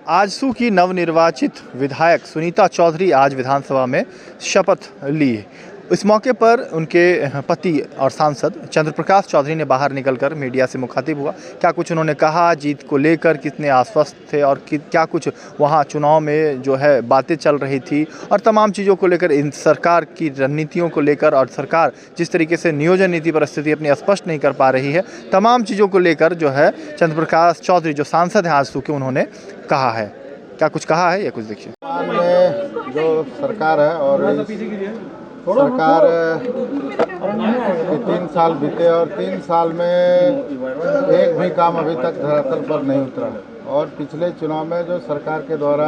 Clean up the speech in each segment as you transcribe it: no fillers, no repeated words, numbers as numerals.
आजसू की नवनिर्वाचित विधायक सुनीता चौधरी आज विधानसभा में शपथ ली। इस मौके पर उनके पति और सांसद चंद्र प्रकाश चौधरी ने बाहर निकलकर मीडिया से मुखातिब हुआ। क्या कुछ उन्होंने कहा, जीत को लेकर कितने आश्वस्त थे और क्या कुछ वहां चुनाव में जो है बातें चल रही थी और तमाम चीज़ों को लेकर, इन सरकार की रणनीतियों को लेकर और सरकार जिस तरीके से नियोजन नीति पर स्थिति अपनी स्पष्ट नहीं कर पा रही है, तमाम चीज़ों को लेकर जो है चंद्र प्रकाश चौधरी जो सांसद हैं आजसू के, उन्होंने कहा है। क्या कुछ कहा है ये कुछ देखिए। जो सरकार है और सरकार के 3 साल बीते और 3 साल में एक भी काम अभी तक धरातल पर नहीं उतरा। और पिछले चुनाव में जो सरकार के द्वारा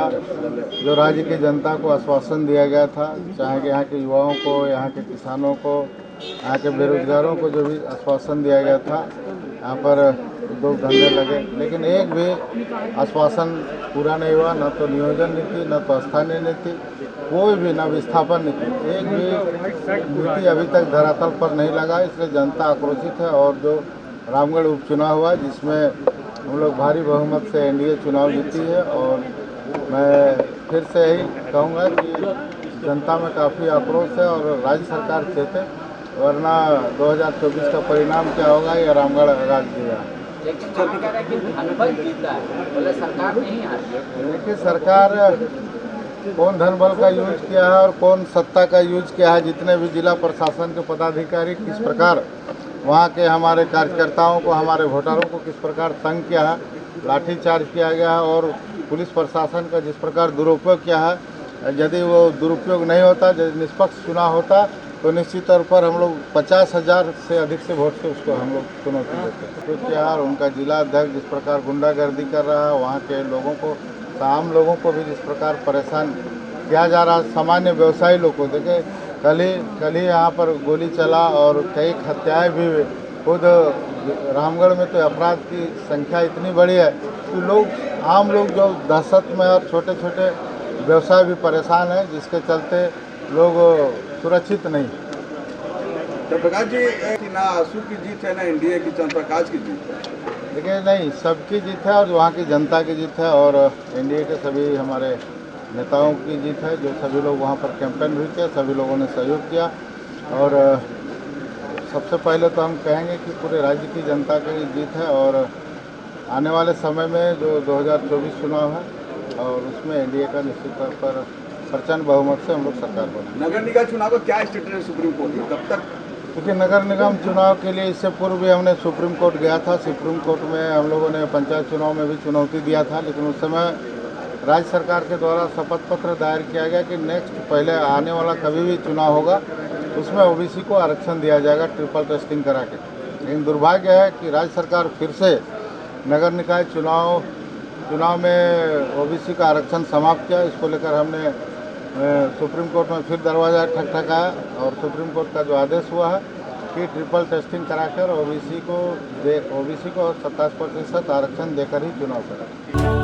जो राज्य की जनता को आश्वासन दिया गया था, चाहे यहाँ के युवाओं को, यहाँ के किसानों को, यहाँ के बेरोजगारों को जो भी आश्वासन दिया गया था, यहाँ पर उद्योग धंधे लगे, लेकिन एक भी आश्वासन पूरा नहीं हुआ। न तो नियोजन नीति, न तो स्थानीय नीति, कोई भी, न विस्थापन नीति, एक भी नीति अभी तक धरातल पर नहीं लगा। इसलिए जनता आक्रोशित है। और जो रामगढ़ उपचुनाव हुआ, जिसमें हम लोग भारी बहुमत से एनडीए चुनाव जीती है, और मैं फिर से यही कहूँगा कि जनता में काफ़ी आक्रोश है और राज्य सरकार चेते, वरना 2024 का परिणाम क्या होगा ये रामगढ़ राज देगा। देखिए, सरकार कौन धन बल का यूज किया है और कौन सत्ता का यूज किया है, जितने भी जिला प्रशासन के पदाधिकारी किस प्रकार वहाँ के हमारे कार्यकर्ताओं को, हमारे वोटरों को किस प्रकार तंग किया है, लाठीचार्ज किया गया है, और पुलिस प्रशासन का जिस प्रकार दुरुपयोग किया है। यदि वो दुरुपयोग नहीं होता, यदि निष्पक्ष चुनाव होता, तो निश्चित तौर पर हम लोग 50,000 से अधिक से वोट से उसको हम लोग चुनौती देते। तो क्या उनका जिला अध्यक्ष जिस प्रकार गुंडागर्दी कर रहा है, वहाँ के लोगों को, आम लोगों को भी जिस प्रकार परेशान किया जा रहा है, सामान्य व्यवसायी लोग को देखे, कल ही यहाँ पर गोली चला और कई हत्याएँ भी हुई। खुद रामगढ़ में तो अपराध की संख्या इतनी बड़ी है कि आम लोग जो दहशत में, और छोटे छोटे व्यवसाय भी परेशान है, जिसके चलते लोग सुरक्षित नहीं। चंद्र प्रकाश जी, ना आजसू की जीत है, ना एनडीए की, चंद्र प्रकाश की जीत है। देखिए, नहीं, सबकी जीत है और वहाँ की जनता की जीत है, और एनडीए के सभी हमारे नेताओं की जीत है, जो सभी लोग वहाँ पर कैंपेन भी किया, सभी लोगों ने सहयोग किया। और सबसे पहले तो हम कहेंगे कि पूरे राज्य की जनता की जीत है, और आने वाले समय में जो 2024 चुनाव है, और उसमें एनडीए का निश्चित तौर पर प्रचंड बहुमत से हम लोग सरकार बने। नगर निगम चुनाव का क्या स्टेटस है सुप्रीम कोर्ट में, कब तक? क्योंकि नगर निगम चुनाव के लिए इससे पूर्व भी हमने सुप्रीम कोर्ट गया था। सुप्रीम कोर्ट में हम लोगों ने पंचायत चुनाव में भी चुनौती दिया था, लेकिन उस समय राज्य सरकार के द्वारा शपथ पत्र दायर किया गया कि नेक्स्ट पहले आने वाला कभी भी चुनाव होगा उसमें ओबीसी को आरक्षण दिया जाएगा, ट्रिपल टेस्टिंग करा के। लेकिन दुर्भाग्य है कि राज्य सरकार फिर से नगर निकाय चुनाव में ओबीसी का आरक्षण समाप्त किया। इसको लेकर हमने सुप्रीम कोर्ट में फिर दरवाज़ा ठकठकाया, और सुप्रीम कोर्ट का जो आदेश हुआ है कि ट्रिपल टेस्टिंग कराकर ओबीसी को 27% आरक्षण देकर ही चुनाव करें।